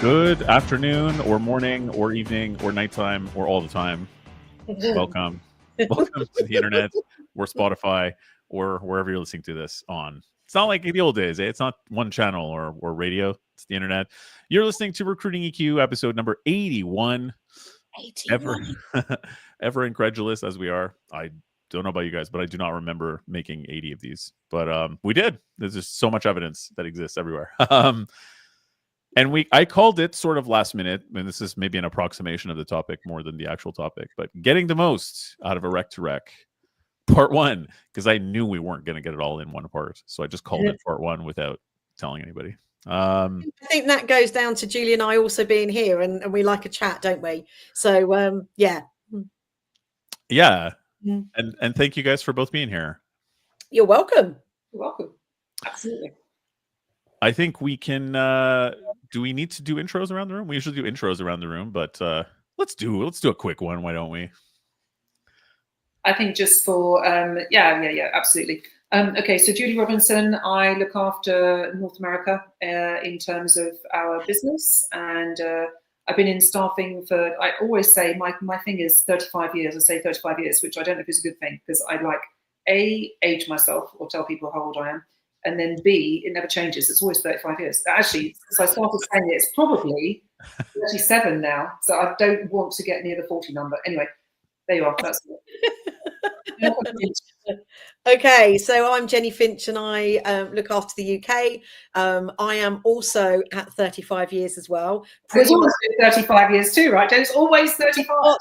Good afternoon, or morning, or evening, or nighttime, or all the time. Welcome. Welcome to the internet, or Spotify, or wherever you're listening to this on. It's not like the old days. It's not one channel or radio. It's the internet. You're listening to Recruiting EQ, episode number 81. 81. Ever incredulous as we are. I don't know about you guys, but I do not remember making 80 of these. But we did. There's just so much evidence that exists everywhere. And I called it sort of last minute, and this is maybe an approximation of the topic more than the actual topic, but getting the most out of a Rec2 part 1, because I knew we weren't going to get it all in one part. So I just called it part 1 without telling anybody. I think that goes down to Julie and I also being here, and we like a chat, don't we? So, yeah. Yeah. And thank you guys for both being here. You're welcome. You're welcome. Absolutely. I think we can... do we need to do intros around the room? We usually do intros around the room, but let's do a quick one. Why don't we? I think just for yeah, absolutely. Okay, so Julie Robinson, I look after North America in terms of our business, and I've been in staffing for, I always say my thing is 35 years. I say 35 years, which I don't know if is a good thing, because I like age myself or tell people how old I am. And then B, it never changes. It's always 35 years. Actually, since I started saying it, it's probably 37 now. So I don't want to get near the 40 number. Anyway, there you are. That's it. Okay, so I'm Jenny Finch, and I look after the UK. I am also at 35 years as well. It's always 35 years too, right? It's always 35.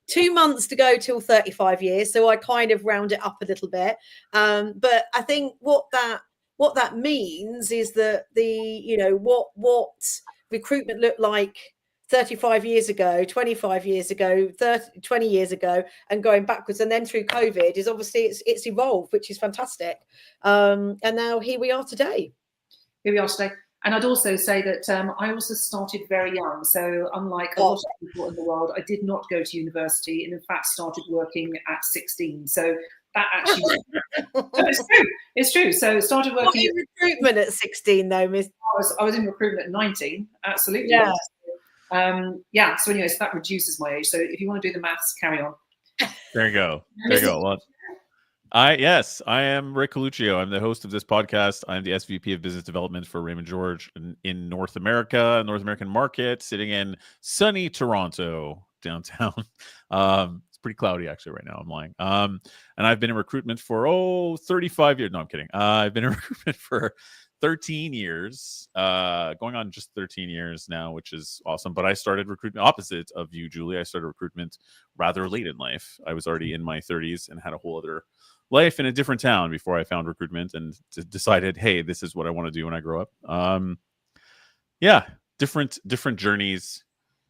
2 months to go till 35 years, so I kind of round it up a little bit. But I think what that means is that what recruitment looked like 35 years ago, 25 years ago, 20 years ago, and going backwards, and then through COVID is obviously it's evolved, which is fantastic. And now here we are today. And I'd also say that I also started very young. So unlike a lot of people in the world, I did not go to university, and in fact started working at 16. So that actually, it's true. So started working in recruitment at 16 though, Miss. I was in recruitment at 19. Absolutely. Yeah. So anyway, so that reduces my age. So if you want to do the maths, carry on. There you go. Well, I am Rick Coluccio. I'm the host of this podcast. I'm the SVP of Business Development for Raymond George in North America, North American market, sitting in sunny Toronto downtown. It's pretty cloudy actually right now. I'm lying. And I've been in recruitment for 35 years. No, I'm kidding. I've been in recruitment for 13 years, going on just 13 years now, which is awesome. But I started recruitment opposite of you, Julie. I started recruitment rather late in life. I was already in my 30s and had a whole other life in a different town before I found recruitment and decided, hey, this is what I want to do when I grow up. Different journeys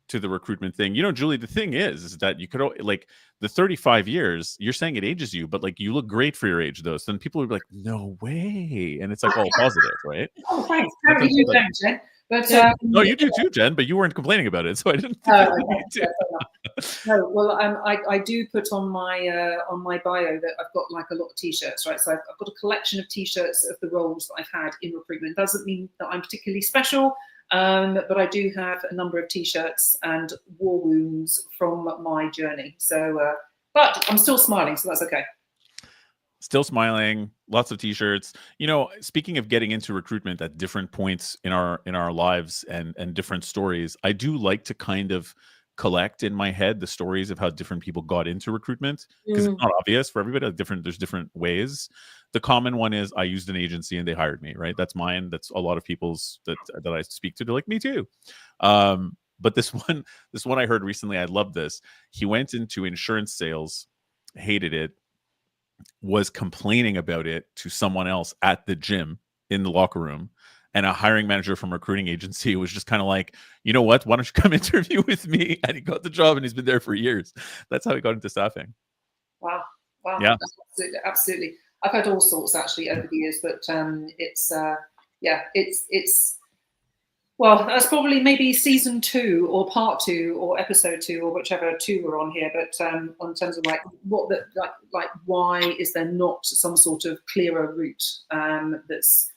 to the recruitment thing. Julie, the thing is that you could, like, the 35 years, you're saying it ages you, but like you look great for your age though. So then people are like, no way. And it's like all positive, right? Oh, thanks. Apparently you don't, Jen. But, no, you do too, Jen, but you weren't complaining about it. So I didn't think No, well, I do put on my bio that I've got like a lot of t-shirts, right? So I've got a collection of t-shirts of the roles that I've had in recruitment. Doesn't mean that I'm particularly special, but I do have a number of t-shirts and war wounds from my journey. So, but I'm still smiling, so that's okay. Still smiling, lots of t-shirts. Speaking of getting into recruitment at different points in our lives and different stories, I do like to kind of collect in my head the stories of how different people got into recruitment, because it's not obvious for everybody. There's different ways. The common one is I used an agency and they hired me, right? That's mine. That's a lot of people's that I speak to. They're like, me too. But this one I heard recently, I love this. He went into insurance sales, hated it, was complaining about it to someone else at the gym in the locker room. And a hiring manager from a recruiting agency was just kind of like, you know what? Why don't you come interview with me? And he got the job and he's been there for years. That's how he got into staffing. Wow. Yeah. Absolutely. I've had all sorts actually over the years, but it's well, that's probably maybe season 2 or part 2 or episode 2 or whichever 2 we're on here. But on terms of like what the like why is there not some sort of clearer route that's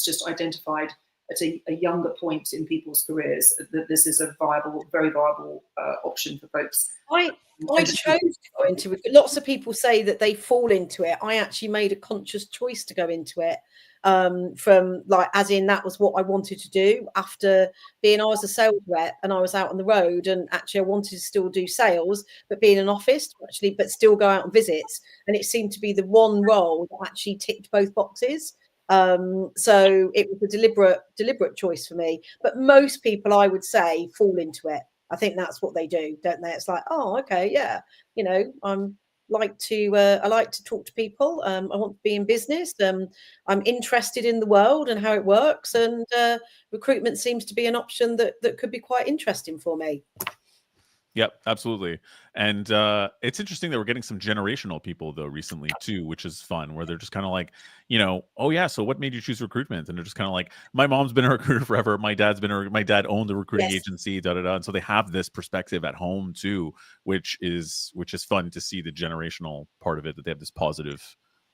just identified at a younger point in people's careers, that this is a viable, very viable option for folks. I chose to go into it. Lots of people say that they fall into it. I actually made a conscious choice to go into it, from like, as in that was what I wanted to do after I was a sales rep and I was out on the road, and actually I wanted to still do sales, but be in an office actually, but still go out on visits. And it seemed to be the one role that actually ticked both boxes. So it was a deliberate choice for me. But most people, I would say, fall into it. I think that's what they do, don't they? It's like, oh, okay, yeah, you know, I like to talk to people. I want to be in business. I'm interested in the world and how it works, and recruitment seems to be an option that could be quite interesting for me. Yep, absolutely. And it's interesting that we're getting some generational people though recently too, which is fun, where they're just kind of like, you know, oh yeah, so what made you choose recruitment? And they're just kind of like, my mom's been a recruiter forever, my dad owned a recruiting agency, da da da. And so they have this perspective at home too, which is fun to see the generational part of it, that they have this positive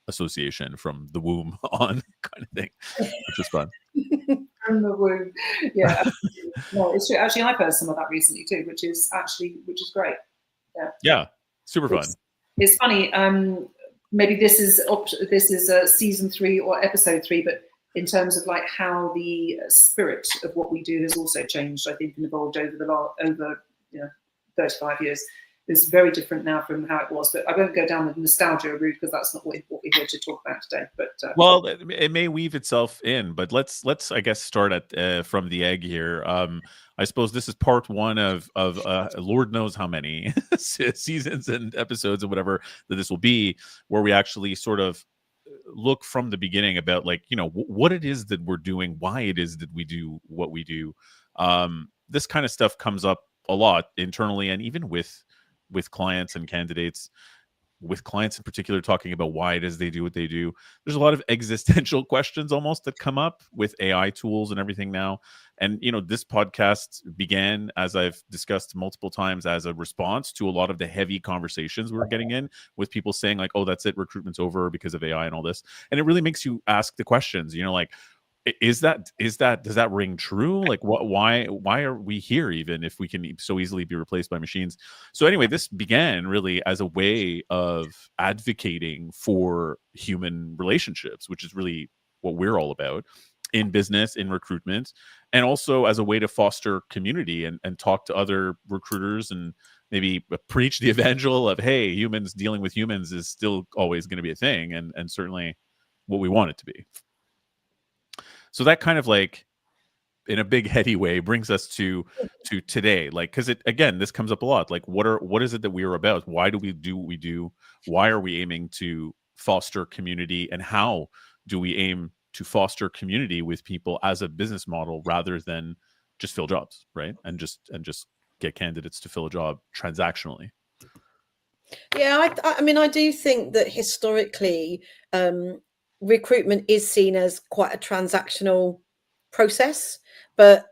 association from the womb on kind of thing, which is fun. From the womb, yeah. No, it's true. Actually, I've heard some of that recently too, which is great. Yeah, super fun. It's funny. Maybe this is season 3 or episode 3, but in terms of like how the spirit of what we do has also changed, I think, and evolved over 35 years. It's very different now from how it was, but I won't go down the nostalgia route because that's not what we're here to talk about today. But well, it may weave itself in, but let's I guess start at from the egg here. I suppose this is part 1 of Lord knows how many seasons and episodes and whatever that this will be, where we actually sort of look from the beginning about, like, you know, what it is that we're doing, why it is that we do what we do. This kind of stuff comes up a lot internally, and even with clients and candidates, with clients in particular, talking about why it is they do what they do. There's a lot of existential questions almost that come up with AI tools and everything now. And, you know, this podcast began, as I've discussed multiple times, as a response to a lot of the heavy conversations we were getting in with people saying like, oh, that's it, recruitment's over because of AI and all this. And it really makes you ask the questions, you know, like, does that ring true? Like, why are we here, even if we can so easily be replaced by machines? So anyway, this began really as a way of advocating for human relationships, which is really what we're all about in business, in recruitment, and also as a way to foster community and talk to other recruiters and maybe preach the evangel of, hey, humans dealing with humans is still always going to be a thing, and certainly what we want it to be. So that kind of, like, in a big heady way, brings us to today, like, because this comes up a lot. Like, what is it that we are about? Why do we do what we do? Why are we aiming to foster community, and how do we aim to foster community with people as a business model rather than just fill jobs, right? And just get candidates to fill a job transactionally. Yeah, I mean, I do think that historically, recruitment is seen as quite a transactional process, but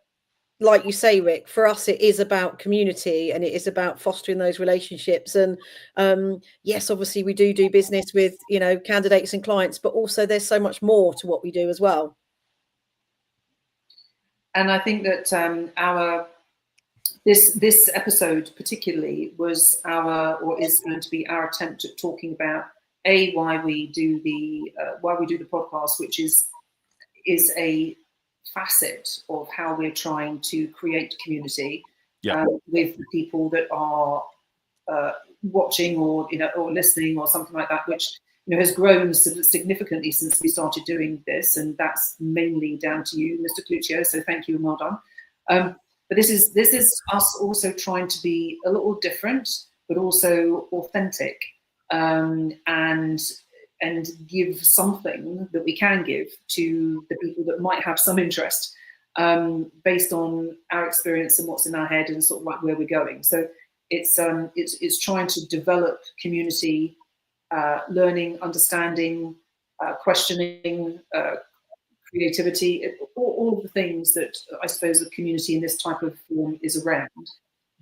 like you say, Rick, for us it is about community, and it is about fostering those relationships. And yes, obviously we do business with, you know, candidates and clients, but also there's so much more to what we do as well. And I think that this episode particularly was is going to be our attempt at talking about why we do the podcast, which is a facet of how we're trying to create community with the people that are watching or listening or something like that, which, you know, has grown significantly since we started doing this, and that's mainly down to you, Mr. Cluccio. So thank you and well done. But this is us also trying to be a little different, but also authentic, and give something that we can give to the people that might have some interest, based on our experience and what's in our head and sort of like where we're going. So it's trying to develop community, learning, understanding, questioning, creativity, all of the things that I suppose a community in this type of form is around.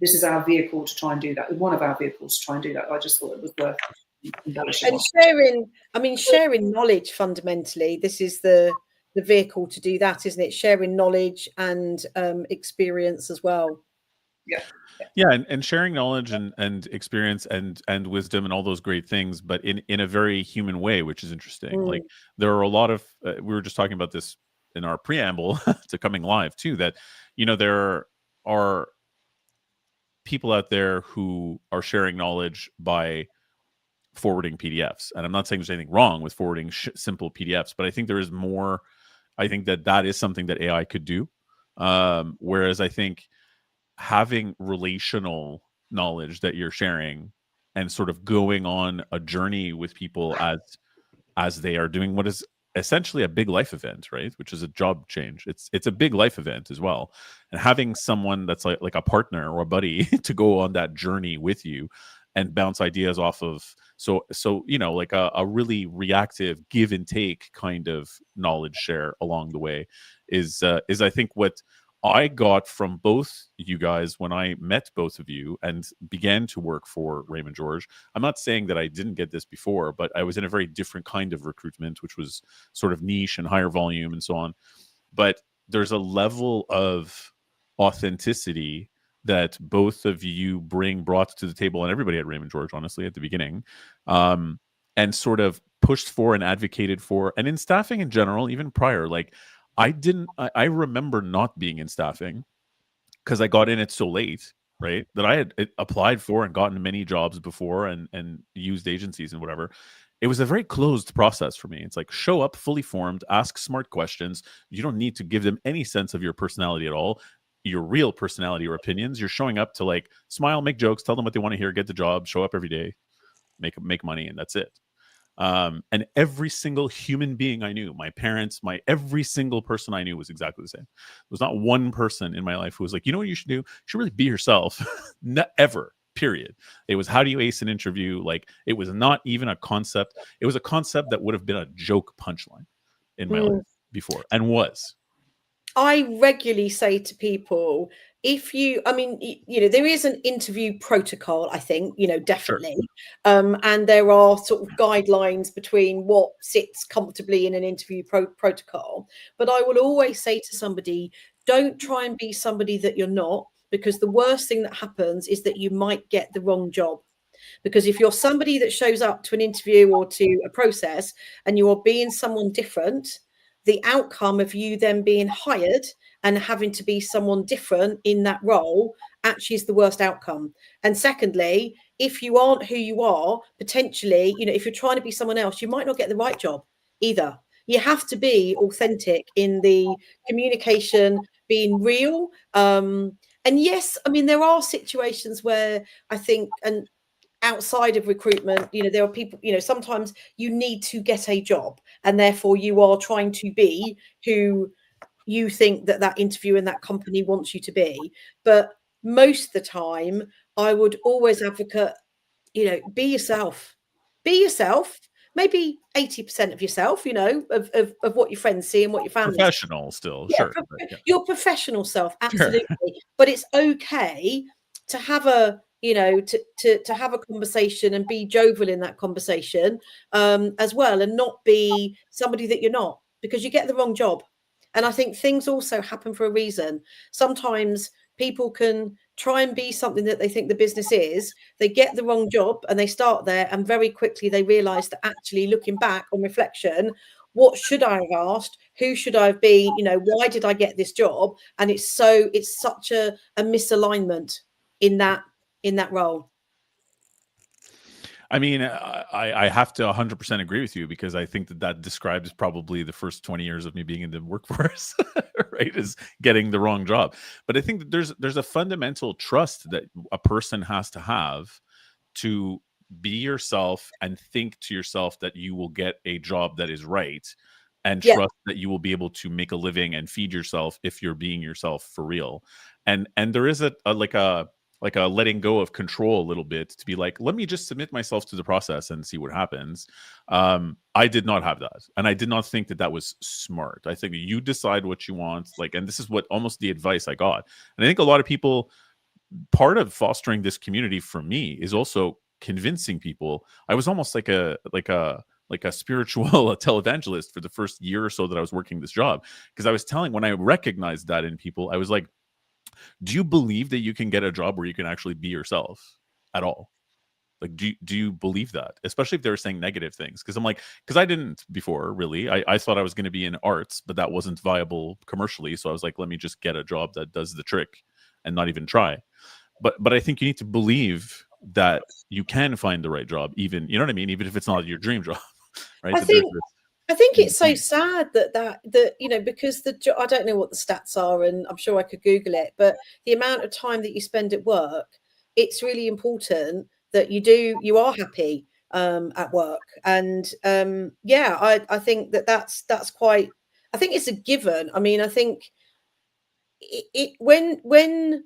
This is our vehicle to try and do that. One of our vehicles to try and do that. I just thought it was worth embellishing. And sharing knowledge fundamentally. This is the the vehicle to do that, isn't it? Sharing knowledge and experience as well. Yeah, and sharing knowledge and experience and wisdom and all those great things, but in a very human way, which is interesting. Like there are a lot of we were just talking about this in our preamble to coming live too, that there are people out there who are sharing knowledge by forwarding PDFs. And I'm not saying there's anything wrong with forwarding simple PDFs, but I think there is more. I think that is something that AI could do. Whereas I think having relational knowledge that you're sharing and sort of going on a journey with people as they are doing what is essentially a big life event, right? Which is a job change. It's a big life event as well. And having someone that's like a partner or a buddy to go on that journey with you and bounce ideas off of, so like a really reactive give and take kind of knowledge share along the way is I think what I got from both you guys when I met both of you and began to work for Raymond George. I'm not saying that I didn't get this before, but I was in a very different kind of recruitment, which was sort of niche and higher volume and so on. But there's a level of authenticity that both of you brought to the table, and everybody at Raymond George, honestly, at the beginning, and sort of pushed for and advocated for, and in staffing in general, even prior, like I remember not being in staffing because I got in it so late, right? That I had applied for and gotten many jobs before and used agencies and whatever. It was a very closed process for me. It's like show up fully formed, ask smart questions. You don't need to give them any sense of your personality at all, your real personality or opinions. You're showing up to like smile, make jokes, tell them what they want to hear, get the job, show up every day, make money, and that's it. And every single human being I knew, my parents, every single person I knew was exactly the same. There was not one person in my life who was like, you know what you should do? You should really be yourself. Ever, period. It was how do you ace an interview? Like it was not even a concept. It was a concept that would have been a joke punchline in my life before and was. I regularly say to people, there is an interview protocol, I think, definitely. Sure. And there are sort of guidelines between what sits comfortably in an interview protocol. But I will always say to somebody, don't try and be somebody that you're not, because the worst thing that happens is that you might get the wrong job. Because if you're somebody that shows up to an interview or to a process and you are being someone different, the outcome of you then being hired and having to be someone different in that role actually is the worst outcome. And secondly, if you aren't who you are, potentially, if you're trying to be someone else, you might not get the right job either. You have to be authentic in the communication, being real. And yes, there are situations where I think, and outside of recruitment, there are people, sometimes you need to get a job and therefore you are trying to be who you think that interview in that company wants you to be. But most of the time, I would always advocate, be yourself. Be yourself. Maybe 80% of yourself, of what your friends see and what your family professional see. Still, yeah, sure. Your professional self, absolutely. Sure. But it's okay to have a to have a conversation and be jovial in that conversation as well, and not be somebody that you're not, because you get the wrong job. And I think things also happen for a reason. Sometimes people can try and be something that they think the business is. They get the wrong job and they start there, and very quickly they realize that actually, looking back on reflection, what should I have asked? Who should I be? Why did I get this job? And it's such a misalignment in that role. I mean, I have to 100% agree with you, because I think that describes probably the first 20 years of me being in the workforce, right? Is getting the wrong job. But I think that there's a fundamental trust that a person has to have to be yourself and think to yourself that you will get a job that is right, and trust that you will be able to make a living and feed yourself if you're being yourself for real. And there is a letting go of control a little bit, to be like, let me just submit myself to the process and see what happens. I did not have that. And I did not think that was smart. I think you decide what you want. And this is what almost the advice I got. And I think a lot of people, part of fostering this community for me is also convincing people. I was almost like a like a spiritual televangelist for the first year or so that I was working this job, because I was telling, when I recognized that in people, I was like, do you believe that you can get a job where you can actually be yourself at all? Like, do you believe that? Especially if they were saying negative things. Because I'm like, because I didn't before, really. I thought I was going to be in arts, but that wasn't viable commercially. So I was like, let me just get a job that does the trick and not even try. But I think you need to believe that you can find the right job, even, you know what I mean? Even if it's not your dream job, right? I think it's so sad that you know, because I don't know what the stats are, and I'm sure I could Google it, but the amount of time that you spend at work, it's really important that you are happy at work, and yeah, I think that's quite. I think it's a given. I mean, I think when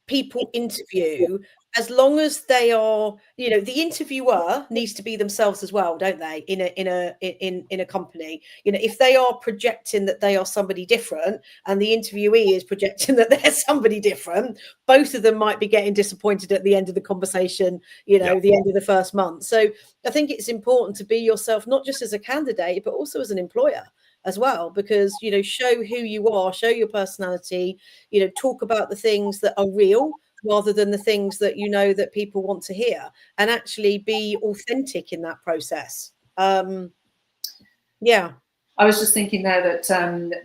people interview, as long as they are, you know, the interviewer needs to be themselves as well, don't they, in a company. You know, if they are projecting that they are somebody different and the interviewee is projecting that they're somebody different, both of them might be getting disappointed at the end of the conversation, you know, the end of the first month. So I think it's important to be yourself, not just as a candidate, but also as an employer as well, because, you know, show who you are, show your personality, you know, talk about the things that are real rather than the things that you know that people want to hear, and actually be authentic in that process. Yeah, I was just thinking there that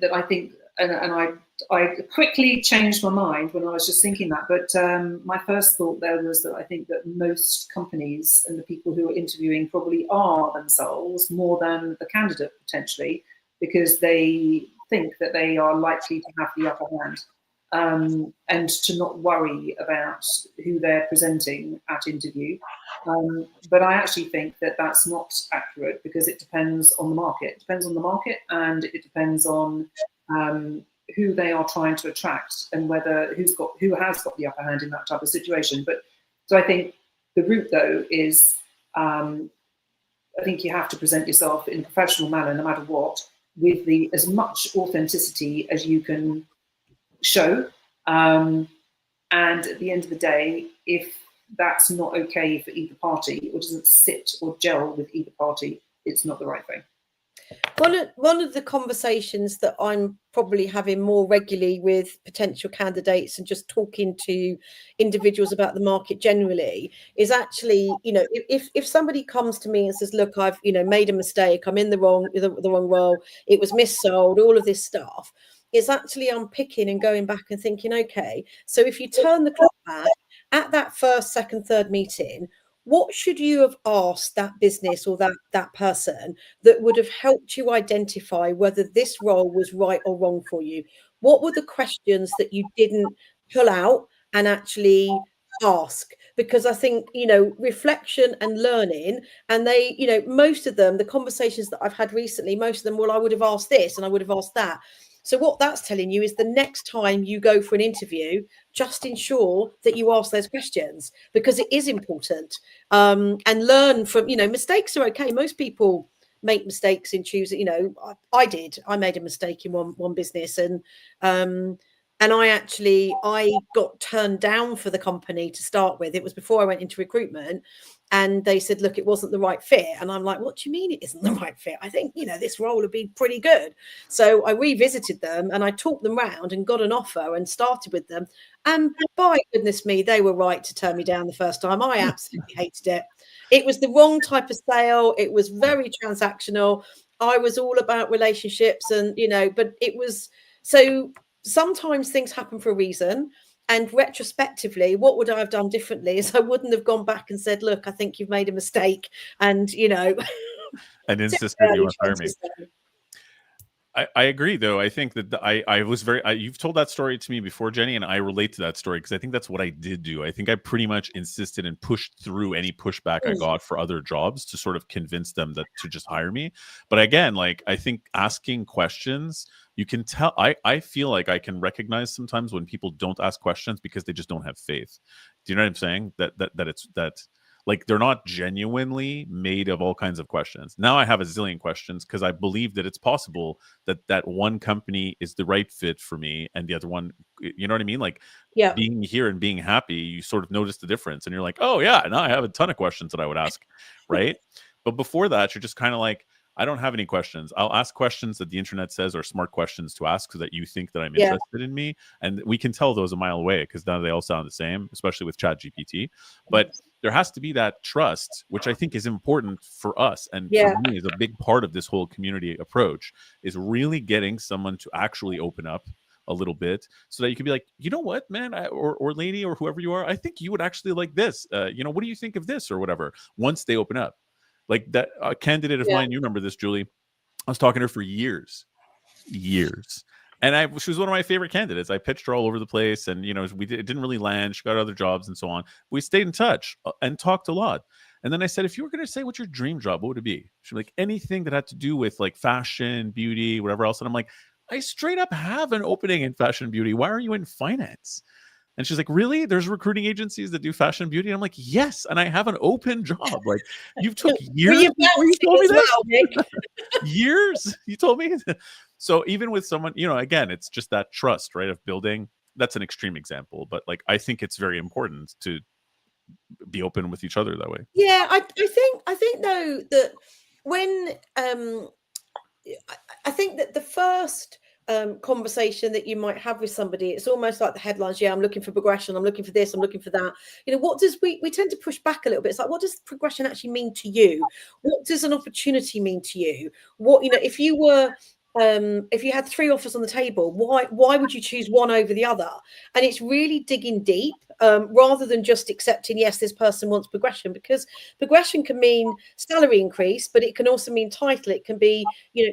that I think, and I quickly changed my mind when I was just thinking that, but my first thought there was that I think that most companies and the people who are interviewing probably are themselves more than the candidate potentially, because they think that they are likely to have the upper hand, and to not worry about who they're presenting at interview. But I actually think that that's not accurate, because it depends on the market. It depends on the market, and it depends on who they are trying to attract, and whether who has got the upper hand in that type of situation. But so I think the route, though, is I think you have to present yourself in a professional manner, no matter what, with as much authenticity as you can show. And at the end of the day, if that's not okay for either party, or doesn't sit or gel with either party, it's not the right thing. One of the conversations that I'm probably having more regularly with potential candidates and just talking to individuals about the market generally is actually, you know, if somebody comes to me and says, look, I've, you know, made a mistake, I'm in the wrong role, it was missold, all of this stuff, it's actually unpicking and going back and thinking, okay, so if you turn the clock back at that first, second, third meeting, what should you have asked that business or that person that would have helped you identify whether this role was right or wrong for you? What were the questions that you didn't pull out and actually ask? Because I think, you know, reflection and learning, and they, you know, most of them, the conversations that I've had recently, most of them, well, I would have asked this and I would have asked that. So what that's telling you is the next time you go for an interview, just ensure that you ask those questions, because it is important, and learn from, you know, mistakes are okay. Most people make mistakes in choosing, you know, I made a mistake in one business, and I got turned down for the company to start with. It was before I went into recruitment, and they said, look, it wasn't the right fit. And I'm like, what do you mean it isn't the right fit? I think, you know, this role would be pretty good. So I revisited them and I talked them round and got an offer and started with them. And by goodness me, they were right to turn me down the first time. I absolutely hated it. It was the wrong type of sale. It was very transactional. I was all about relationships, and, you know, but it was, so sometimes things happen for a reason. And retrospectively, what would I have done differently? Is I wouldn't have gone back and said, look, I think you've made a mistake. And, you know, and insisted you hire me. I agree, though. I think that I was you've told that story to me before, Jenny, and I relate to that story, because I think that's what I did do. I think I pretty much insisted and pushed through any pushback I got for other jobs to sort of convince them that to just hire me. But again, like, I think asking questions, you can tell, I feel like I can recognize sometimes when people don't ask questions because they just don't have faith. Do you know what I'm saying? That like, they're not genuinely made of all kinds of questions. Now I have a zillion questions because I believe that it's possible that one company is the right fit for me and the other one, you know what I mean? Like, yeah, being here and being happy, you sort of notice the difference and you're like, oh yeah, now I have a ton of questions that I would ask, right? But before that, you're just kind of like, I don't have any questions. I'll ask questions that the internet says are smart questions to ask so that you think that I'm Yeah. interested in me. And we can tell those a mile away because now they all sound the same, especially with Chat GPT. But there has to be that trust, which I think is important for us. And Yeah. for me, is a big part of this whole community approach, is really getting someone to actually open up a little bit so that you can be like, you know what, man, or lady, or whoever you are, I think you would actually like this. What do you think of this or whatever? Once they open up. Like that candidate of Yeah. mine, you remember this, Julie? I was talking to her for years. And she was one of my favorite candidates. I pitched her all over the place, and it didn't really land. She got other jobs and so on. We stayed in touch and talked a lot. And then I said, if you were going to say what's your dream job, what would it be? She'd be like, anything that had to do with like fashion, beauty, whatever else. And I'm like, I straight up have an opening in fashion and beauty. Why are you in finance? And she's like, really? There's recruiting agencies that do fashion and beauty? And I'm like, yes. And I have an open job. Like, you took years before you told me this? Well, Nick. Years? You told me? So even with someone, again, it's just that trust, right? Of building. That's an extreme example. But like, I think it's very important to be open with each other that way. Yeah, I think though that when I think that the first conversation that you might have with somebody, it's almost like the headlines. Yeah, I'm looking for progression. I'm looking for this. I'm looking for that. What does we tend to push back a little bit? It's like, what does progression actually mean to you? What does an opportunity mean to you? What if you were if you had 3 offers on the table, why would you choose one over the other? And it's really digging deep rather than just accepting, yes, this person wants progression, because progression can mean salary increase, but it can also mean title. It can be,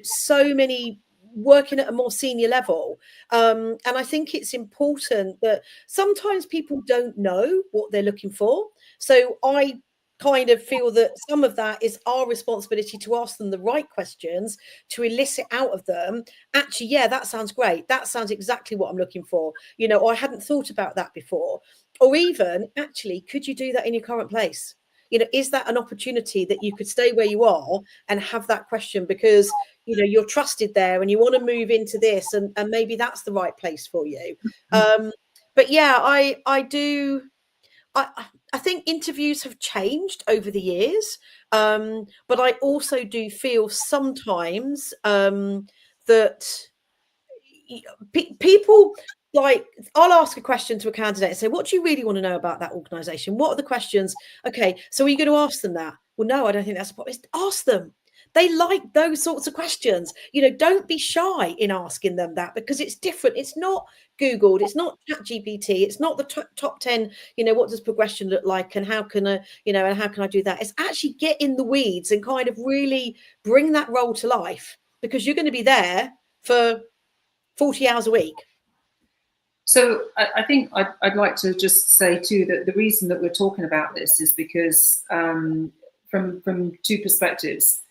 so many working at a more senior level. And I think it's important that sometimes people don't know what they're looking for. So I kind of feel that some of that is our responsibility to ask them the right questions to elicit out of them, actually, yeah, that sounds great. That sounds exactly what I'm looking for. I hadn't thought about that before. Or even, actually, could you do that in your current place? Is that an opportunity that you could stay where you are and have that question because, you're trusted there and you want to move into this and maybe that's the right place for you. But yeah, I think interviews have changed over the years, but I also do feel sometimes that people, like, I'll ask a question to a candidate and say, what do you really want to know about that organisation? What are the questions? Okay, so are you going to ask them that? Well, no, I don't think that's the point. Ask them. They like those sorts of questions. Don't be shy in asking them that, because it's different. It's not Googled. It's not ChatGPT. It's not the top 10. What does progression look like, and how can and how can I do that? It's actually get in the weeds and kind of really bring that role to life, because you're going to be there for 40 hours a week. So I think I'd like to just say too that the reason that we're talking about this is because from 2 perspectives.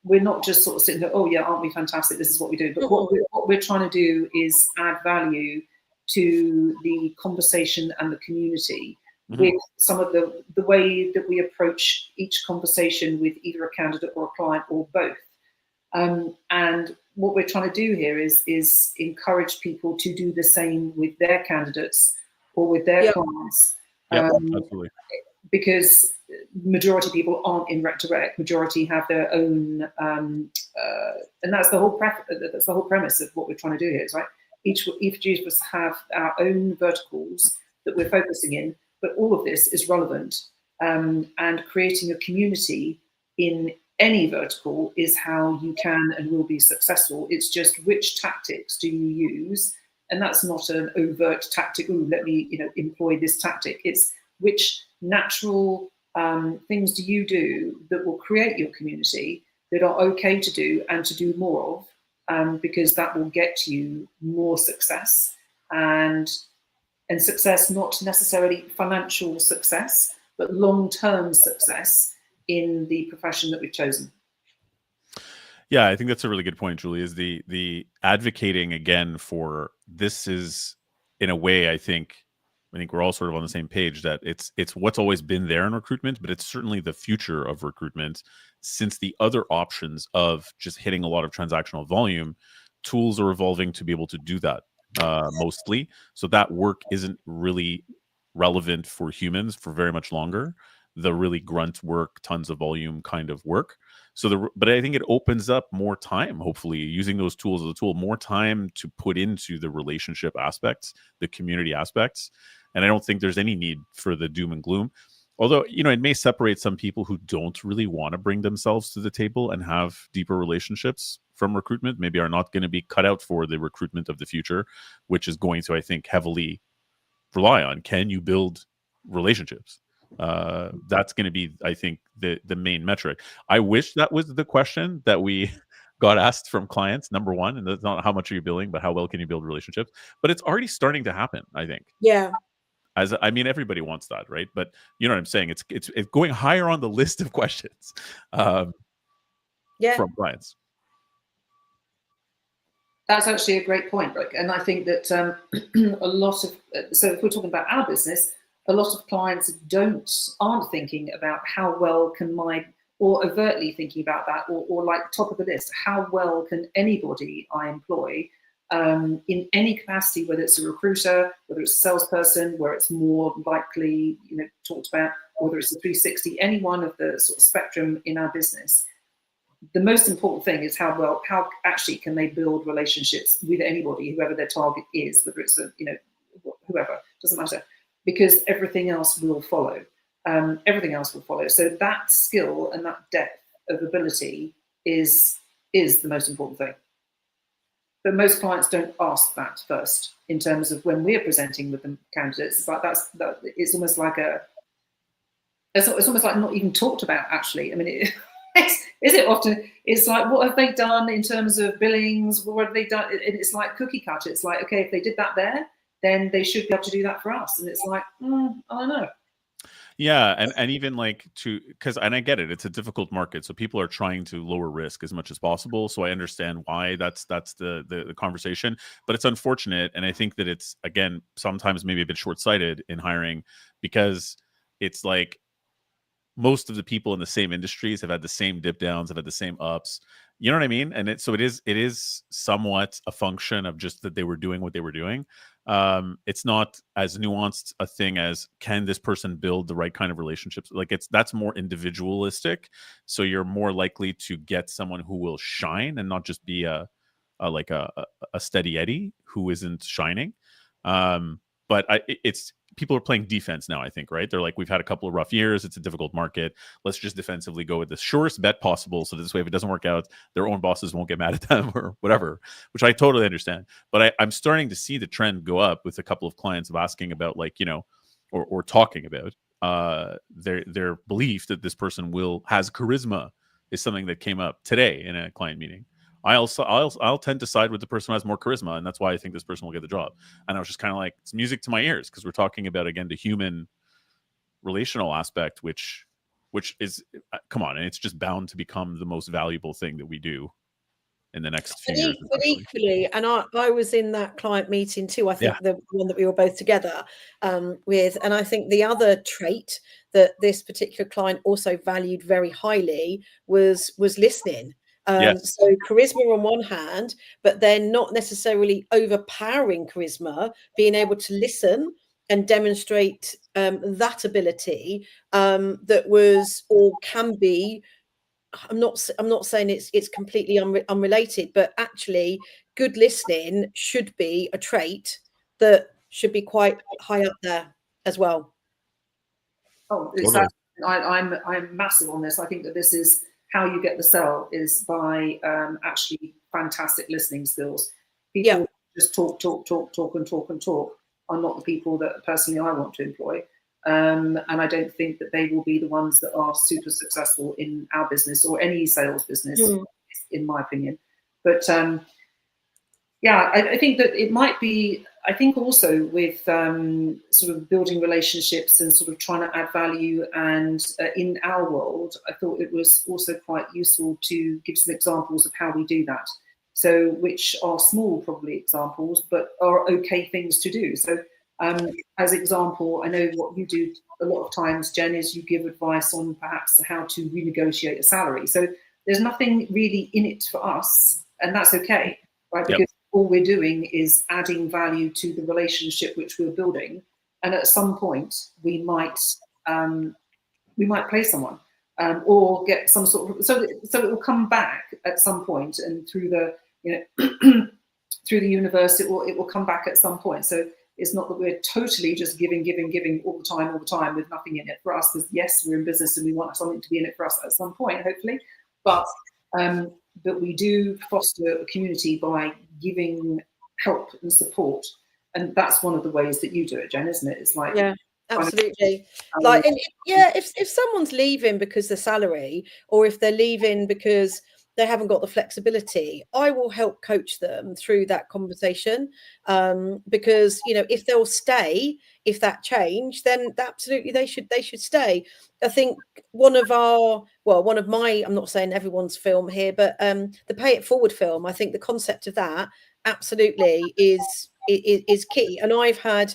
We're not just sort of sitting there, oh yeah, aren't we fantastic? This is what we do. But what we're trying to do is add value to the conversation and the community with some of the way that we approach each conversation with either a candidate or a client or both. And what we're trying to do here is encourage people to do the same with their candidates or with their clients. Absolutely. Because majority of people aren't in Rec2Rec. Majority have their own, and that's the whole premise of what we're trying to do here. Is right. Each of us have our own verticals that we're focusing in, but all of this is relevant. And creating a community in any vertical is how you can and will be successful. It's just which tactics do you use, and that's not an overt tactic. Ooh, let me employ this tactic. It's which natural things do you do that will create your community that are okay to do and to do more of, because that will get you more success and success, not necessarily financial success, but long-term success in the profession that we've chosen. Yeah, I think that's a really good point, Julie, is the advocating again for this is, in a way, I think we're all sort of on the same page that it's what's always been there in recruitment, but it's certainly the future of recruitment, since the other options of just hitting a lot of transactional volume, tools are evolving to be able to do that mostly. So that work isn't really relevant for humans for very much longer. the really grunt work, tons of volume kind of work. So but I think it opens up more time, hopefully using those tools as a tool, more time to put into the relationship aspects, the community aspects. And I don't think there's any need for the doom and gloom. Although, it may separate some people who don't really want to bring themselves to the table and have deeper relationships from recruitment, maybe are not going to be cut out for the recruitment of the future, which is going to, I think, heavily rely on, can you build relationships? That's going to be, I think, the main metric. I wish that was the question that we got asked from clients, number one, and that's not how much are you building, but how well can you build relationships? But it's already starting to happen, I think. Yeah. I mean, everybody wants that, right? But you know what I'm saying? It's going higher on the list of questions from clients. That's actually a great point, Rick. And I think that a lot of, so if we're talking about our business, a lot of clients aren't thinking about how well can or overtly thinking about that, or like top of the list, how well can anybody I employ in any capacity, whether it's a recruiter, whether it's a salesperson, where it's more likely, talked about, whether it's a 360, any one of the sort of spectrum in our business. The most important thing is how actually can they build relationships with anybody, whoever their target is, whether it's whoever, doesn't matter, because everything else will follow. Everything else will follow. So that skill and that depth of ability is the most important thing. But most clients don't ask that first in terms of when we're presenting with the candidates. But it's almost like it's almost like not even talked about, actually. I mean, is it often? It's like, what have they done in terms of billings? What have they done? It's like cookie cutter. It's like, okay, if they did that there, then they should be able to do that for us. And it's like, I don't know. Yeah, and even and I get it, it's a difficult market, so people are trying to lower risk as much as possible. So I understand why that's the conversation, but it's unfortunate, and I think that it's, again, sometimes maybe a bit short-sighted in hiring, because it's like most of the people in the same industries have had the same dip downs, have had the same ups. You know what I mean? And it is somewhat a function of just that they were doing what they were doing. It's not as nuanced a thing as, can this person build the right kind of relationships? Like, that's more individualistic. So you're more likely to get someone who will shine and not just be a steady Eddie who isn't shining. But it's people are playing defense now, I think, right? They're like, we've had a couple of rough years. It's a difficult market. Let's just defensively go with the surest bet possible. So this way, if it doesn't work out, their own bosses won't get mad at them or whatever, which I totally understand. But I'm starting to see the trend go up with a couple of clients of asking about, like, or talking about their belief that this person has charisma is something that came up today in a client meeting. I'll tend to side with the person who has more charisma, and that's why I think this person will get the job. And I was just kind of like, it's music to my ears, because we're talking about, again, the human relational aspect, which is, come on, and it's just bound to become the most valuable thing that we do in the next few years. But equally, and I was in that client meeting too. I think the one that we were both together with, and I think the other trait that this particular client also valued very highly was listening. Yes. So charisma on one hand, but then not necessarily overpowering charisma, being able to listen and demonstrate that ability that was, or can be. I'm not saying it's completely unrelated, but actually good listening should be a trait that should be quite high up there as well. Oh, exactly. I'm massive on this. I think that this is how you get the sell, is by actually fantastic listening skills. People just talk are not the people that personally I want to employ. And I don't think that they will be the ones that are super successful in our business or any sales business, in my opinion. But I think that it might be, I think also with sort of building relationships and sort of trying to add value, and in our world, I thought it was also quite useful to give some examples of how we do that. So, which are small, probably, examples, but are okay things to do. So, as example, I know what you do a lot of times, Jen, is you give advice on perhaps how to renegotiate a salary. So there's nothing really in it for us, and that's okay, right? Because all we're doing is adding value to the relationship which we're building. And at some point, we might we might place someone, or get some sort of, so it will come back at some point, and through the, through the universe, it will come back at some point. So it's not that we're totally just giving all the time with nothing in it for us. Because yes, we're in business and we want something to be in it for us at some point, hopefully. But we do foster a community by giving help and support, and that's one of the ways that you do it, Jen, isn't it? It's like, yeah, absolutely. Like, if someone's leaving because the salary, or if they're leaving because they haven't got the flexibility, I will help coach them through that conversation, because if they'll stay, if that change, then absolutely they should stay. I think one of my, I'm not saying everyone's film here, but the Pay It Forward film, I think the concept of that absolutely is key. And I've had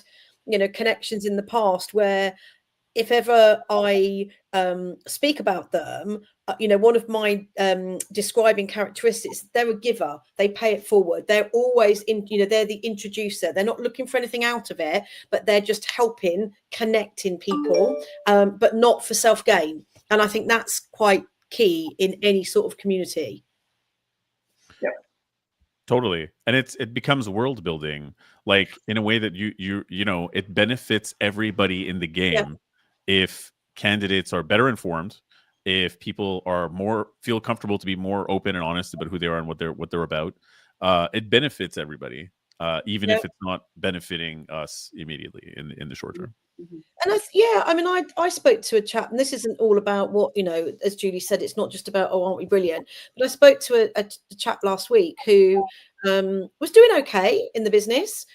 connections in the past where, if ever I speak about them, one of my describing characteristics, they're a giver. They pay it forward. They're always they're the introducer. They're not looking for anything out of it, but they're just helping, connecting people, but not for self-gain. And I think that's quite key in any sort of community. Yeah. Totally. And it becomes world building, like in a way that it benefits everybody in the game. If candidates are better informed, if people are feel comfortable to be more open and honest about who they are and what they're about, it benefits everybody, even if it's not benefiting us immediately in the short term. And I spoke to a chap, and this isn't all about what, as Julie said, it's not just about, oh, aren't we brilliant? But I spoke to a chap last week who was doing okay in the business.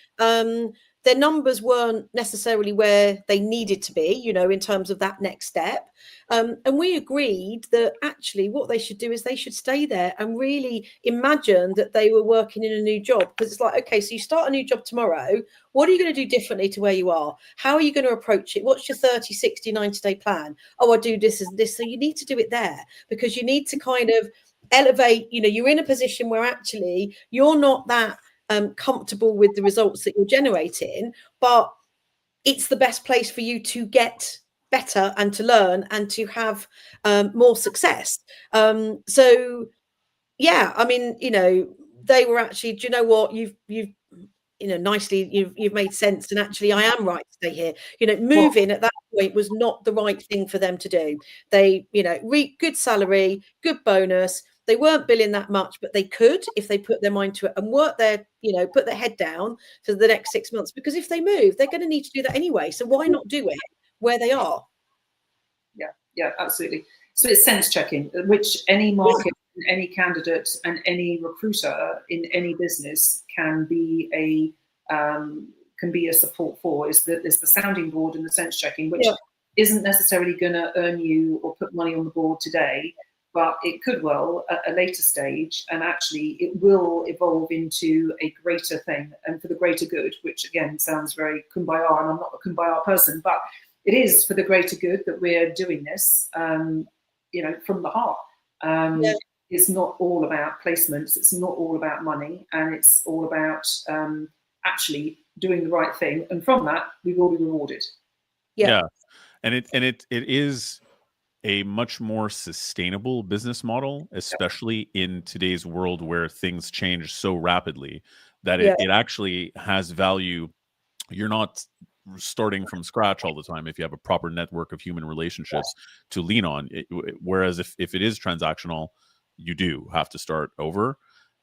Their numbers weren't necessarily where they needed to be, in terms of that next step. And we agreed that actually what they should do is they should stay there and really imagine that they were working in a new job. Because it's like, okay, so you start a new job tomorrow. What are you going to do differently to where you are? How are you going to approach it? What's your 30, 60, 90-day plan? Oh, I do this and this. So you need to do it there, because you need to kind of elevate. You're in a position where actually you're not that comfortable with the results that you're generating, but it's the best place for you to get better and to learn and to have more success. So yeah, they were actually, do you know what, you've nicely, you've made sense, and actually I am right to stay here. Moving at that point was not the right thing for them to do. They, good salary, good bonus. They weren't billing that much, but they could, if they put their mind to it and work their, put their head down for the next 6 months, because if they move, they're going to need to do that anyway. So why not do it where they are? Yeah, absolutely. So it's sense checking, which any market, any candidate, and any recruiter in any business can be a support for. Is the sounding board and the sense checking, which isn't necessarily going to earn you or put money on the board today, but it could well at a later stage, and actually it will evolve into a greater thing and for the greater good, which again sounds very kumbaya, and I'm not a kumbaya person, but it is for the greater good that we're doing this, from the heart. It's not all about placements, it's not all about money, and it's all about actually doing the right thing, and from that we will be rewarded. Yeah. And it is a much more sustainable business model, especially in today's world where things change so rapidly that it actually has value. You're not starting from scratch all the time if you have a proper network of human relationships to lean on. Whereas if it is transactional, you do have to start over.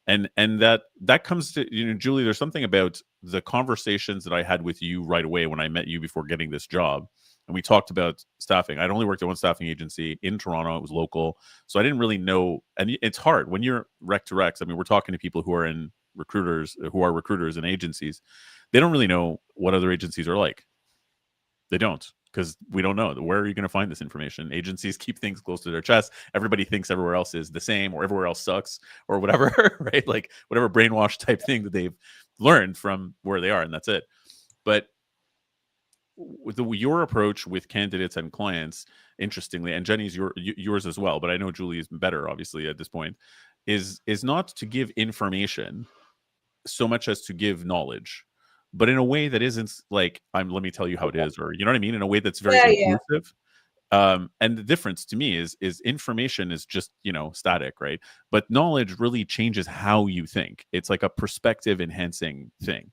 And that comes to, Julie, there's something about the conversations that I had with you right away when I met you before getting this job. And we talked about staffing. I'd only worked at one staffing agency in Toronto. It was local. So I didn't really know. And it's hard when you're Rec2. I mean, we're talking to people who are recruiters and agencies. They don't really know what other agencies are like. They don't, because we don't know. Where are you going to find this information? Agencies keep things close to their chest. Everybody thinks everywhere else is the same, or everywhere else sucks, or whatever, right? Like whatever brainwash type thing that they've learned from where they are, and that's it. But with your approach with candidates and clients, interestingly, and Jenny's yours as well, but I know Julie is better, obviously, at this point, is not to give information so much as to give knowledge, but in a way that isn't like, let me tell you how it is, or you know what I mean, in a way that's very inclusive. And the difference to me is information is just, static, right? But knowledge really changes how you think. It's like a perspective enhancing thing,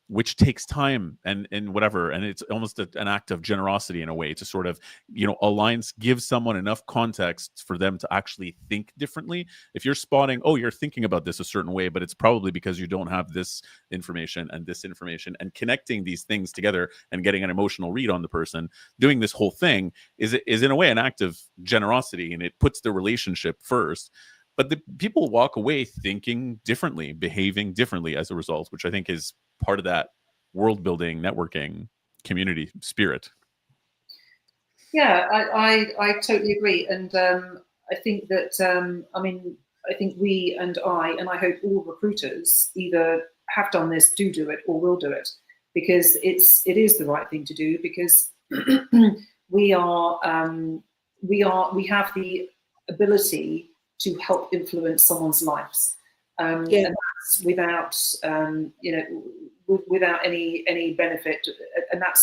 which takes time and whatever. And it's almost an act of generosity in a way to sort of, aligns, give someone enough context for them to actually think differently. If you're spotting, oh, you're thinking about this a certain way, but it's probably because you don't have this information and connecting these things together and getting an emotional read on the person, doing this whole thing is in a way an act of generosity, and it puts the relationship first. But the people walk away thinking differently, behaving differently as a result, which I think is part of that world building, networking, community spirit. Yeah, I totally agree. And I think that, I think we and I hope all recruiters either have done this, do it, or will do it, because it is the right thing to do, because we have the ability to help influence someone's lives, and that's without without any benefit, and that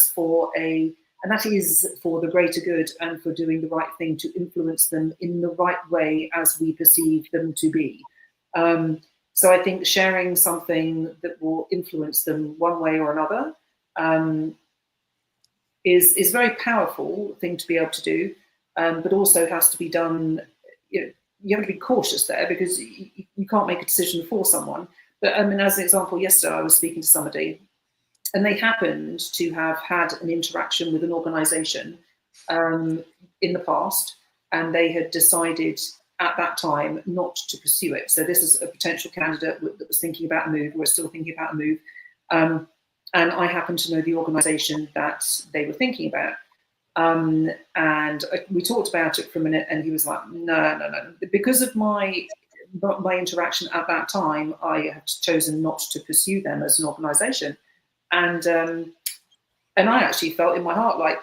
is for the greater good and for doing the right thing to influence them in the right way as we perceive them to be. So I think sharing something that will influence them one way or another is a very powerful thing to be able to do, but also has to be done. You have to be cautious there, because you can't make a decision for someone. But as an example, yesterday I was speaking to somebody, and they happened to have had an interaction with an organisation in the past, and they had decided at that time not to pursue it. So this is a potential candidate that was thinking about a move, or was still thinking about a move. And I happened to know the organisation that they were thinking about. And we talked about it for a minute, and he was like, no. Because of my interaction at that time, I had chosen not to pursue them as an organisation. And I actually felt in my heart like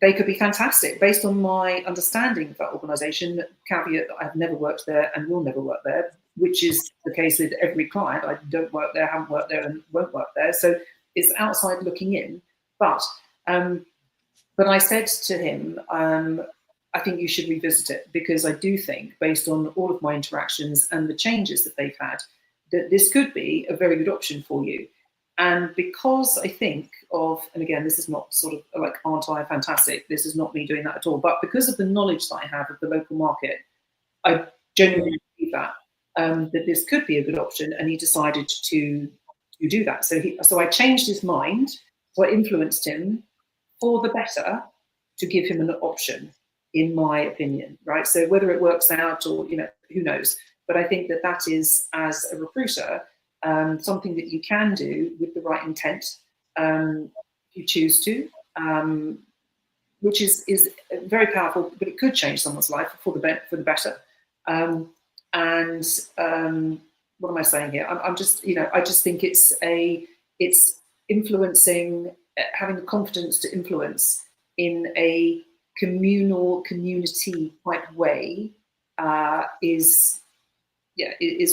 they could be fantastic based on my understanding of that organisation. Caveat that I've never worked there and will never work there, which is the case with every client. I don't work there, haven't worked there, and won't work there. So it's outside looking in. But I said to him, I think you should revisit it, because I do think, based on all of my interactions and the changes that they've had, that this could be a very good option for you. And because I think of, and again, this is not sort of like, aren't I fantastic? This is not me doing that at all. But because of the knowledge that I have of the local market, I genuinely believe that this could be a good option. And he decided to do that. So I changed his mind. So I influenced him for the better to give him an option, in my opinion, right? So whether it works out or, who knows? But I think that is, as a recruiter, something that you can do with the right intent, if you choose to, which is very powerful, but it could change someone's life for the better. What am I saying here? I'm just, I just think it's influencing, having the confidence to influence in a community type way is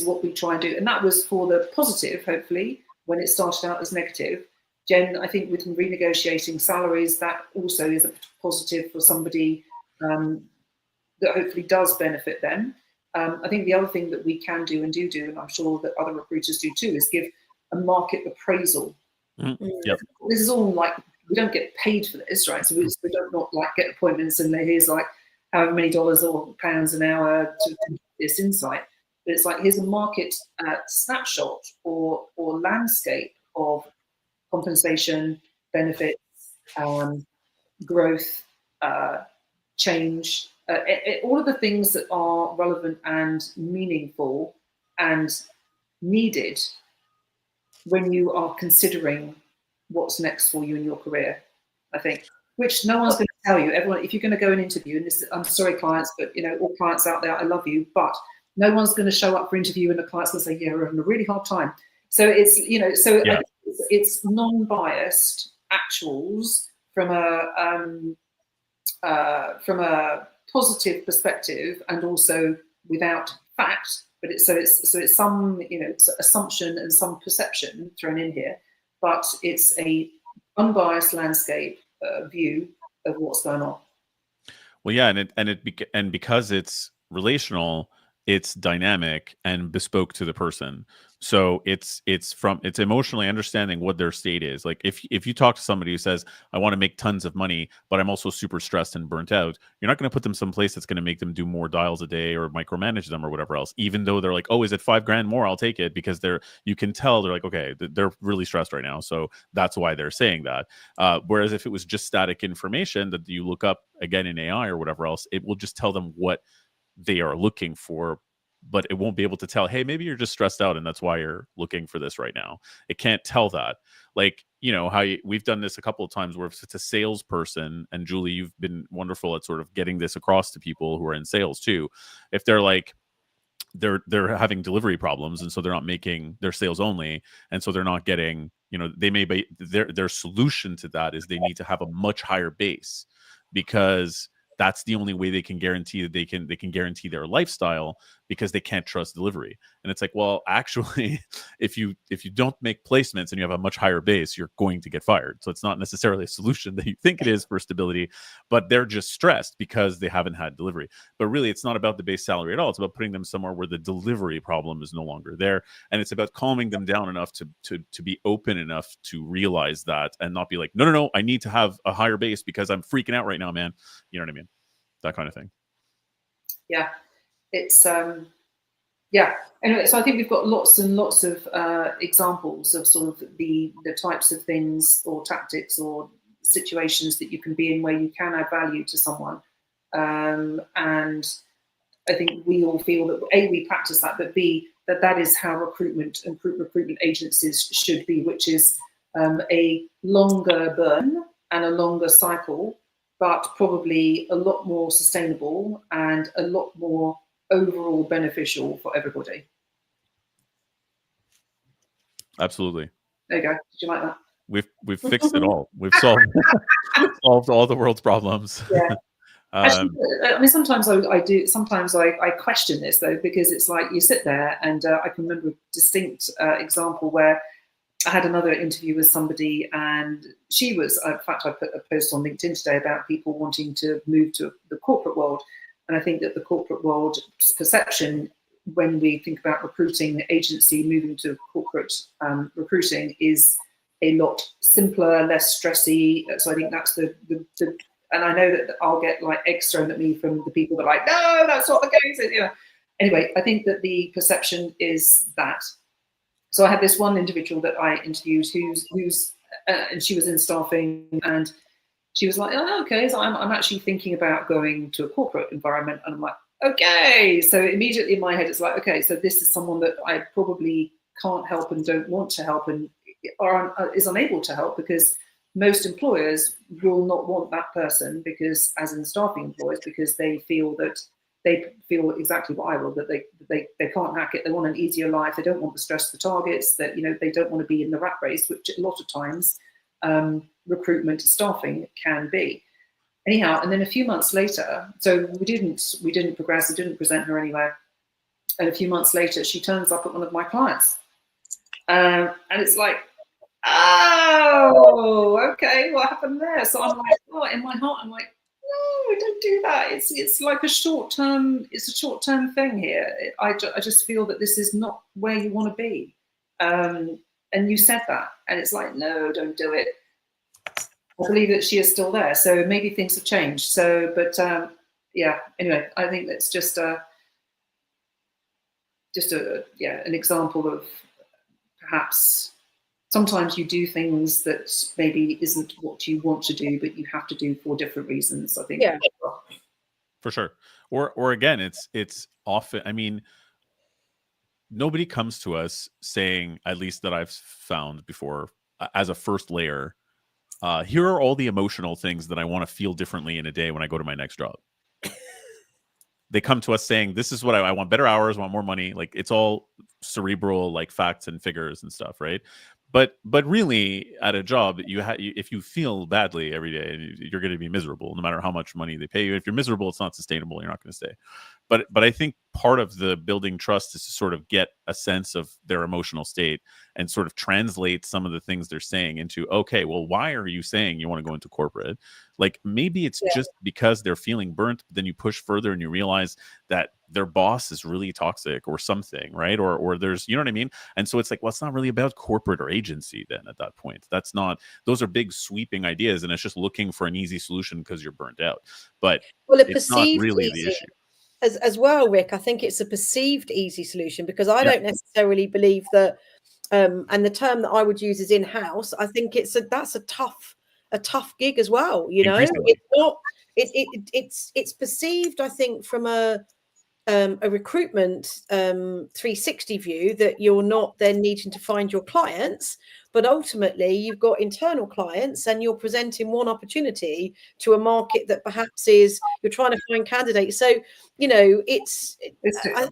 what we try and do. And that was for the positive, hopefully, when it started out as negative. Jen, I think with renegotiating salaries, that also is a positive for somebody that hopefully does benefit them. I think the other thing that we can do and do, and I'm sure that other recruiters do too, is give a market appraisal. Mm-hmm. Yep. This is all like, we don't get paid for this, right? So we don't not like get appointments and here's like however many dollars or pounds an hour to this insight. But it's like, here's a market snapshot or landscape of compensation, benefits, growth, change, all of the things that are relevant and meaningful and needed when you are considering what's next for you in your career, I think, which no one's going to tell you. Everyone, if you're going to go and interview, and this, I'm sorry, clients, but all clients out there, I love you, but no one's going to show up for interview and the client's going to say, yeah, we're having a really hard time. So it's, it's non-biased actuals from a positive perspective, and also without fact, but it's some it's assumption and some perception thrown in here, but it's a unbiased landscape view of what's going on. Well, yeah, and because it's relational, it's dynamic and bespoke to the person. So it's emotionally understanding what their state is. Like if you talk to somebody who says, "I want to make tons of money, but I'm also super stressed and burnt out," you're not going to put them someplace that's going to make them do more dials a day or micromanage them or whatever else. Even though they're like, "Oh, is it $5 grand more? I'll take it," because you can tell they're like, okay, they're really stressed right now, so that's why they're saying that. Whereas if it was just static information that you look up again in AI or whatever else, it will just tell them what they are looking for, but it won't be able to tell, hey, maybe you're just stressed out and that's why you're looking for this right now. It can't tell that. Like, how we've done this a couple of times where if it's a salesperson, and Julie, you've been wonderful at sort of getting this across to people who are in sales too. If they're like, they're having delivery problems, and so they're not making their sales only, and so they're not getting, they may be their solution to that is they need to have a much higher base, because that's the only way they can guarantee that they can guarantee their lifestyle, because they can't trust delivery. And it's like, well, actually, if you don't make placements and you have a much higher base, you're going to get fired. So it's not necessarily a solution that you think it is for stability, but they're just stressed because they haven't had delivery. But really, it's not about the base salary at all. It's about putting them somewhere where the delivery problem is no longer there, and it's about calming them down enough to be open enough to realize that, and not be like, no, I need to have a higher base because I'm freaking out right now, man. You know what I mean? That kind of thing. Yeah, it's yeah. Anyway, so I think we've got lots and lots of examples of sort of the types of things or tactics or situations that you can be in where you can add value to someone. And I think we all feel that A, we practice that, but B, that is how recruitment agencies should be, which is a longer burn and a longer cycle, but probably a lot more sustainable and a lot more overall beneficial for everybody. Absolutely. There you go. Did you like that? We've fixed it all. We've solved all the world's problems. Yeah. Actually, I mean, sometimes I do. Sometimes I question this though, because it's like you sit there, and I can remember a distinct example where I had another interview with somebody, and she was, in fact, I put a post on LinkedIn today about people wanting to move to the corporate world. And I think that the corporate world perception, when we think about recruiting agency, moving to corporate recruiting, is a lot simpler, less stressy. So I think that's the and I know that I'll get like eggs thrown at me from the people that are like, no, that's not the case. Anyway, I think that the perception is that. So I had this one individual that I interviewed who's and she was in staffing, and she was like, oh, okay, so I'm actually thinking about going to a corporate environment. And I'm like, okay. So immediately in my head, it's like, okay, so this is someone that I probably can't help and don't want to help, and or is unable to help, because most employers will not want that person, because as in staffing employers, because they feel exactly what I will, that they can't hack it. They want an easier life. They don't want to stress the targets. That they don't want to be in the rat race, which a lot of times recruitment and staffing can be. Anyhow, and then a few months later, so we didn't progress. I didn't present her anywhere. And a few months later, she turns up at one of my clients, and it's like, oh, okay, what happened there? So I'm like, oh, in my heart, I'm like, no, don't do that. It's like a short term. It's a short term thing here. I just feel that this is not where you want to be. And you said that, and it's like, no, don't do it. I believe that she is still there, so maybe things have changed. So, but yeah. Anyway, I think that's just an example of perhaps sometimes you do things that maybe isn't what you want to do, but you have to do for different reasons, I think. Yeah. For sure. Or again, it's often, I mean, nobody comes to us saying, at least that I've found before, as a first layer, here are all the emotional things that I want to feel differently in a day when I go to my next job. They come to us saying, this is what I want: better hours, want more money. Like, it's all cerebral, like facts and figures and stuff, right? But really, at a job, if you feel badly every day, you're going to be miserable, no matter how much money they pay you. If you're miserable, it's not sustainable. You're not going to stay. but I think part of the building trust is to sort of get a sense of their emotional state and sort of translate some of the things they're saying into, okay, well, why are you saying you want to go into corporate? Like maybe it's Yeah. just because they're feeling burnt, but then you push further and you realize that their boss is really toxic or something, right? Or there's, you know what I mean? And so it's like, well, it's not really about corporate or agency then at that point. That's not, those are big sweeping ideas, and it's just looking for an easy solution because you're burnt out. But Well, a it's not perceived really the easy issue. as well, Rick. I think it's a perceived easy solution, because I Yeah. don't necessarily believe that. And the term that I would use is in-house. I think that's a tough gig as well. You know, Increasingly. it's not. It's perceived, I think, from a recruitment 360 view, that you're not then needing to find your clients, but ultimately you've got internal clients and you're presenting one opportunity to a market that perhaps is, you're trying to find candidates. So, you know, It's different.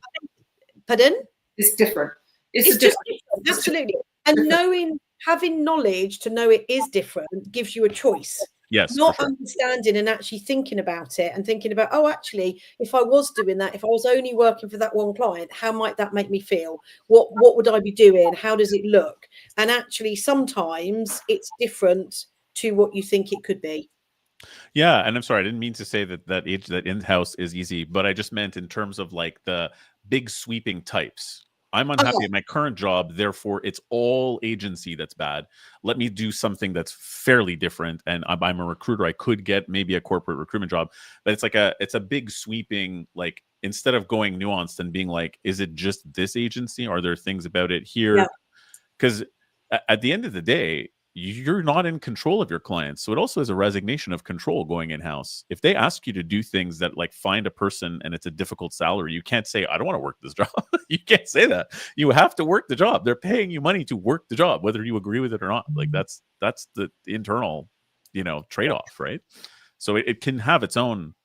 Pardon? It's different. It's It's just different. different, absolutely. And having knowledge to know it is different gives you a choice. Yes, Not for sure. understanding and actually thinking about it, and thinking about, oh, actually, if I was doing that, if I was only working for that one client, how might that make me feel? What would I be doing? How does it look? And actually, sometimes it's different to what you think it could be. Yeah, and I'm sorry, I didn't mean to say that in-house is easy, but I just meant in terms of like the big sweeping types. I'm unhappy Oh, at my current job, therefore it's all agency that's bad. Let me do something that's fairly different. And I'm a recruiter. I could get maybe a corporate recruitment job, but it's a big sweeping, like instead of going nuanced and being like, is it just this agency? Are there things about it yeah, here? Because at the end of the day, you're not in control of your clients. So it also is a resignation of control going in house. If they ask you to do things that like find a person and it's a difficult salary, you can't say, I don't want to work this job. You can't say that. You have to work the job. They're paying you money to work the job, whether you agree with it or not. Like that's the internal, trade-off, right? So it can have its own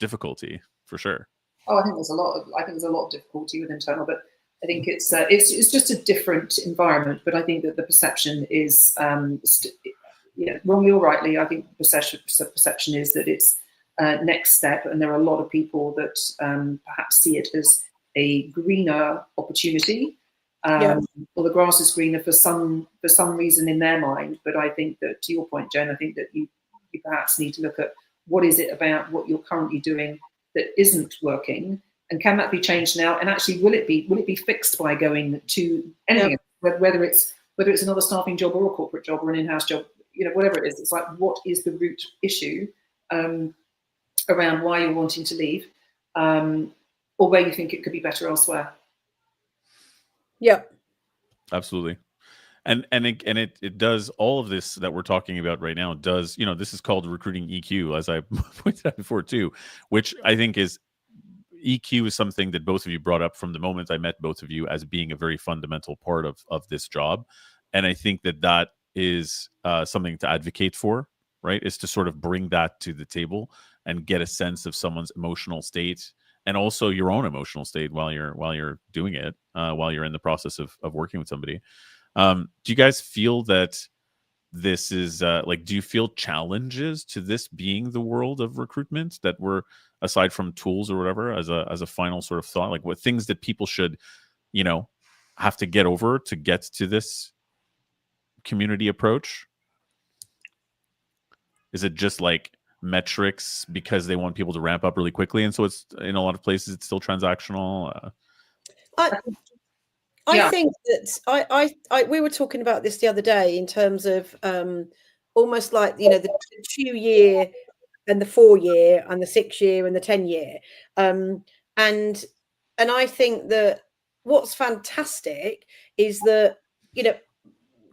difficulty for sure. Oh, I think there's a lot of difficulty with internal, but I think it's just a different environment. But I think that the perception is, wrongly or rightly, I think perception is that it's next step, and there are a lot of people that perhaps see it as a greener opportunity, yeah, or the grass is greener for some reason in their mind. But I think that, to your point, Jen, I think that you perhaps need to look at what is it about what you're currently doing that isn't working, and can that be changed now? And actually, will it be fixed by going to anything, whether it's another staffing job or a corporate job or an in-house job, whatever it is. It's like, what is the root issue around why you're wanting to leave, or where you think it could be better elsewhere? yeah. Absolutely. And it does all of this that we're talking about right now does, this is called recruiting EQ, as I pointed out before too, which I think is EQ is something that both of you brought up from the moment I met both of you as being a very fundamental part of this job. And I think that is something to advocate for, right? Is to sort of bring that to the table and get a sense of someone's emotional state, and also your own emotional state while you're doing it, while you're in the process of working with somebody. Do you guys feel that this is do you feel challenges to this being the world of recruitment that were, aside from tools or whatever, as a final sort of thought, like what things that people should, have to get over to get to this community approach? Is it just like metrics because they want people to ramp up really quickly, and so it's in a lot of places it's still transactional? I think that we were talking about this the other day in terms of almost like, the 2-year and the 4-year and the 6-year and the 10-year, and I think that what's fantastic is that,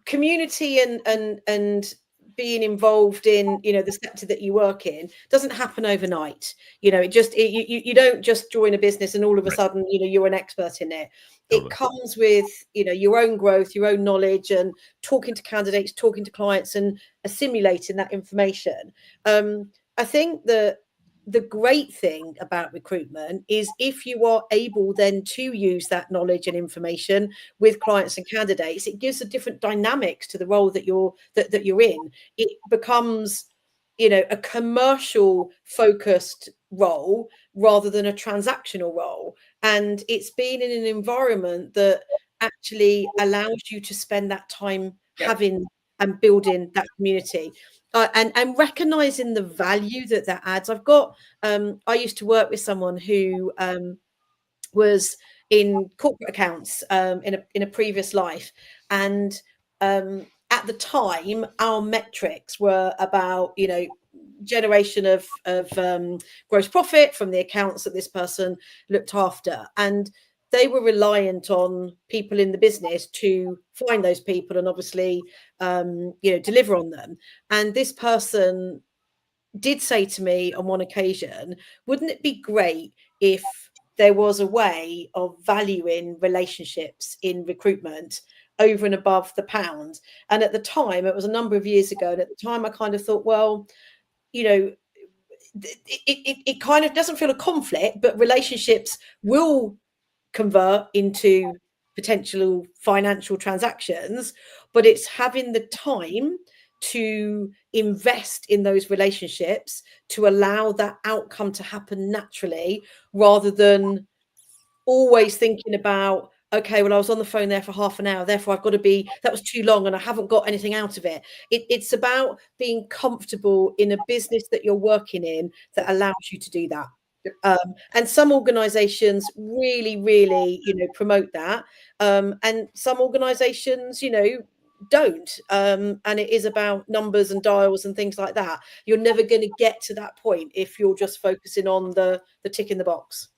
community and being involved in, the sector that you work in doesn't happen overnight. You don't just join a business and all of a Right. sudden, you're an expert in it. Totally. It comes with, your own growth, your own knowledge, and talking to candidates, talking to clients, and assimilating that information. I think that the great thing about recruitment is if you are able then to use that knowledge and information with clients and candidates, it gives a different dynamics to the role that you're in. It becomes, a commercial focused role rather than a transactional role. And it's been in an environment that actually allows you to spend that time having and building that community. And recognizing the value that adds. I've got, I used to work with someone who was in corporate accounts in a previous life, and at the time our metrics were about, you know, generation of gross profit from the accounts that this person looked after, and they were reliant on people in the business to find those people and obviously you know, deliver on them. And this person did say to me on one occasion, wouldn't it be great if there was a way of valuing relationships in recruitment over and above the pound? And at the time, it was a number of years ago, and at the time I kind of thought, well, you know, it kind of doesn't feel a conflict, but relationships will convert into potential financial transactions, but it's having the time to invest in those relationships to allow that outcome to happen naturally, rather than always thinking about, okay, well, I was on the phone there for half an hour, therefore I've got to be, that was too long and I haven't got anything out of it. It's about being comfortable in a business that you're working in that allows you to do that. And some organizations really, really, you know, promote that. And some organizations, you know, don't. And it is about numbers and dials and things like that. You're never going to get to that point if you're just focusing on the tick in the box.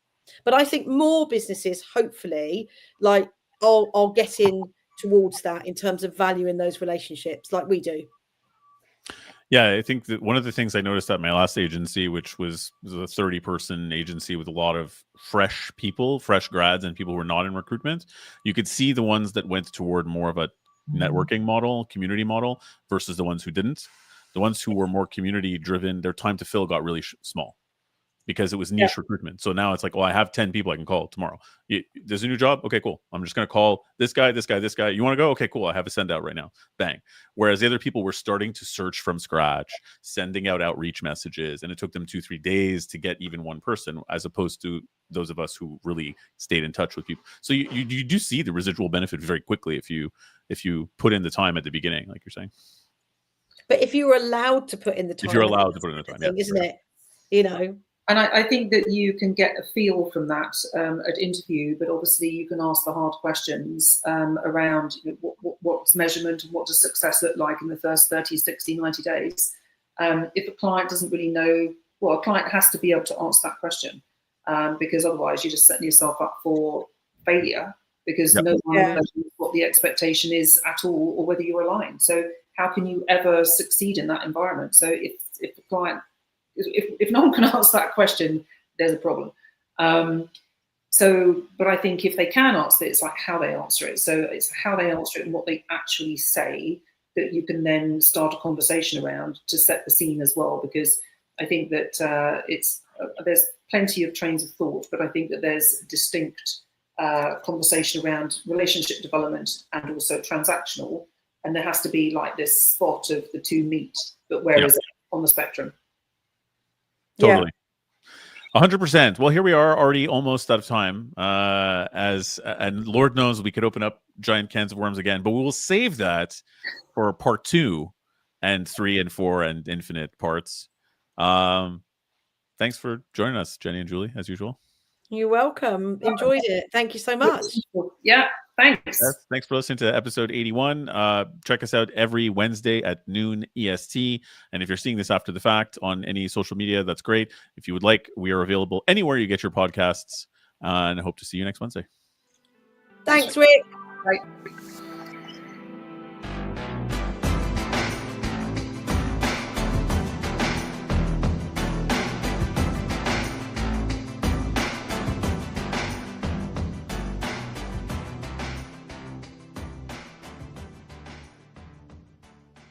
But I think more businesses, hopefully, like are getting towards that in terms of value in those relationships, like we do. Yeah, I think that one of the things I noticed at my last agency, which was a 30-person agency with a lot of fresh people, fresh grads, and people who were not in recruitment, you could see the ones that went toward more of a networking model, community model, versus the ones who didn't. The ones who were more community driven, their time to fill got really small, because it was niche recruitment. So now it's like, well, I have 10 people I can call tomorrow. There's a new job. Okay, cool. I'm just going to call this guy, this guy, this guy. You want to go? Okay, cool. I have a send out right now. Bang. Whereas the other people were starting to search from scratch, sending out outreach messages. And it took them 2-3 days to get even one person, as opposed to those of us who really stayed in touch with people. So you do see the residual benefit very quickly if you put in the time at the beginning, like you're saying. But if you were allowed to put in the time, if you're allowed to put in the time, isn't it? You know. And I think that you can get a feel from that at interview, but obviously you can ask the hard questions around, you know, what's measurement and what does success look like in the first 30, 60, 90 days. If a client doesn't really know, well, a client has to be able to answer that question, because otherwise you're just setting yourself up for failure, because no one knows what the expectation is at all, or whether you're aligned. So how can you ever succeed in that environment? So if the client, if no one can answer that question, there's a problem. But I think if they can answer it, it's like how they answer it. So it's how they answer it and what they actually say that you can then start a conversation around to set the scene as well. Because I think that there's plenty of trains of thought, but I think that there's distinct conversation around relationship development and also transactional. And there has to be like this spot of the two meet, but where is it on the spectrum? Totally. 100%. Well, here we are, already almost out of time. And Lord knows we could open up giant cans of worms again, but we will save that for part 2 and 3 and 4 and infinite parts. Thanks for joining us, Jenny and Julie, as usual. You're welcome. Enjoyed it. Thank you so much. Yeah, thanks. Yes, thanks for listening to episode 81. Check us out every Wednesday at noon EST. And if you're seeing this after the fact on any social media, that's great. If you would like, we are available anywhere you get your podcasts. And I hope to see you next Wednesday. Thanks, Rick. Bye.